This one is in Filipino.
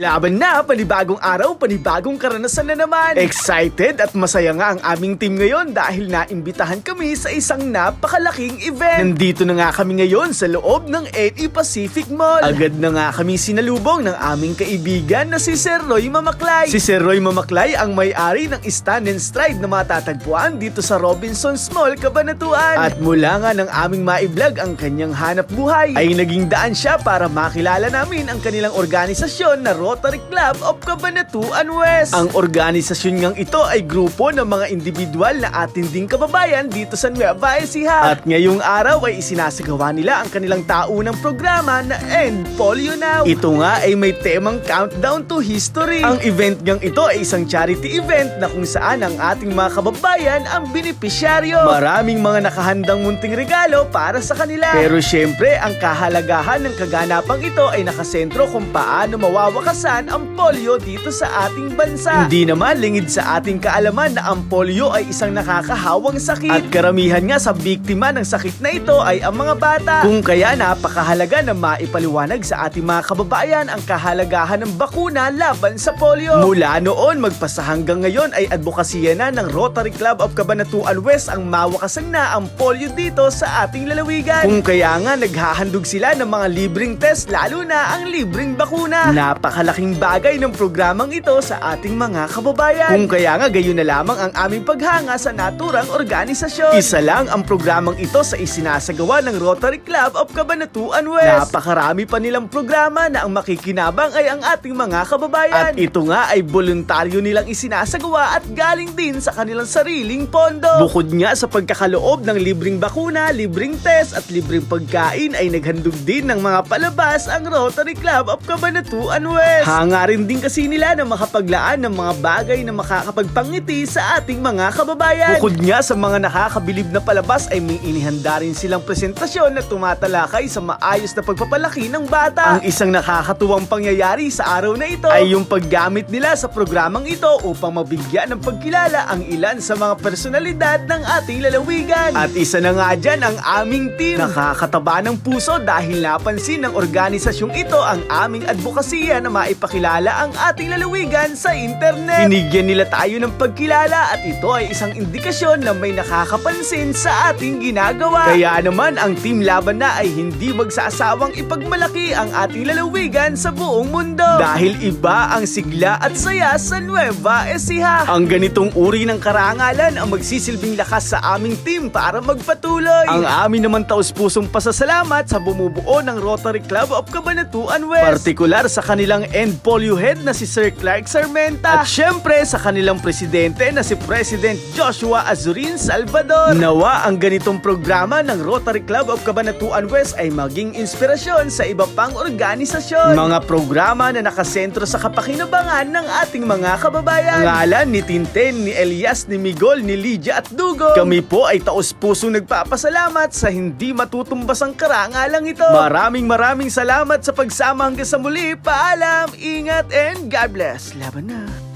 Laban na, panibagong araw, panibagong karanasan na naman. Excited at masaya nga ang aming team ngayon dahil naimbitahan kami sa isang napakalaking event. Nandito na nga kami ngayon sa loob ng NE Pacific Mall. Agad na nga kami sinalubong ng aming kaibigan na si Sir Roy Mamaklay. Si Sir Roy Mamaklay ang may-ari ng Stand and Stride na matatagpuan dito sa Robinsons Mall, Cabanatuan. At mula nga ng aming maiblog ang kanyang hanap buhay, ay naging daan siya para makilala namin ang kanilang organisasyon na Rotary Club of Cabanatuan West. Ang organisasyon ngang ito ay grupo ng mga individual na atin ding kababayan dito sa Nueva Ecija. At ngayong araw ay isinasagawa nila ang kanilang taunang programa na End Polio Now. Ito nga ay may temang Countdown to History. Ang event ngang ito ay isang charity event na kung saan ang ating mga kababayan ang benepisyaryo. Maraming mga nakahandang munting regalo para sa kanila. Pero syempre, ang kahalagahan ng kaganapang ito ay nakasentro kung paano mawawakasan ang polio dito sa ating bansa. Hindi naman lingid sa ating kaalaman na ang polio ay isang nakakahawang sakit. At karamihan nga sa biktima ng sakit na ito ay ang mga bata. Kung kaya napakahalaga na maipaliwanag sa ating mga kababayan ang kahalagahan ng bakuna laban sa polio. Mula noon magpasa hanggang ngayon ay advokasya na ng Rotary Club of Cabanatuan West ang mawakasan na ang polio dito sa ating lalawigan. Kung kaya nga naghahandog sila ng mga libreng test, lalo na ang libreng bakuna. Napakalaking bagay ng programang ito sa ating mga kababayan. Kung kaya nga gayon na lamang ang aming paghanga sa naturang organisasyon. Isa lang ang programang ito sa isinasagawa ng Rotary Club of Cabanatuan West. Napakarami pa nilang programa na ang makikinabang ay ang ating mga kababayan. At ito nga ay voluntaryo nilang isinasagawa at galing din sa kanilang sariling pondo. Bukod nga sa pagkakaloob ng libreng bakuna, libreng test at libreng pagkain ay naghandog din ng mga palabas ang Rotary Club of Cabanatuan West. Hangarin din kasi nila na makapaglaan ng mga bagay na makakapagpangiti sa ating mga kababayan. Bukod nga sa mga nakakabilib na palabas ay may inihanda rin silang presentasyon na tumatalakay sa maayos na pagpapalaki ng bata. Ang isang nakakatuwang pangyayari sa araw na ito ay yung paggamit nila sa programang ito upang mabigyan ng pagkilala ang ilan sa mga personalidad ng ating lalawigan. At isa na nga dyan ang aming team. Nakakataba ng puso dahil napansin ng organisasyong ito ang aming advokasya na maipakilala ang ating lalawigan sa internet. Binigyan nila tayo ng pagkilala at ito ay isang indikasyon na may nakakapansin sa ating ginagawa. Kaya naman ang Team Laban na ay hindi magsasawang ipagmalaki ang ating lalawigan sa buong mundo. Dahil iba ang sigla at saya sa Nueva Ecija. Ang ganitong uri ng karangalan ang magsisilbing lakas sa aming team para magpatuloy. Ang amin naman taus-pusong pasasalamat sa bumubuo ng Rotary Club of Cabanatuan West. Partikular sa kanilang End Polio Head na si Sir Clark Sarmenta. At syempre sa kanilang presidente na si President Joshua Azurin Salvador. Nawa ang ganitong programa ng Rotary Club of Cabanatuan West ay maging inspirasyon sa iba pang organisasyon. Mga programa na nakasentro sa kapakinabangan ng ating mga kababayan. Ngalan ni Tintin, ni Elias, ni Migol, ni Lydia at Dugo. Kami po ay taos-pusong nagpapasalamat sa hindi matutumbas ang karangalang ito. Maraming salamat sa pagsama hanggang sa muli. Paalam, ingat, and God bless. Laban na.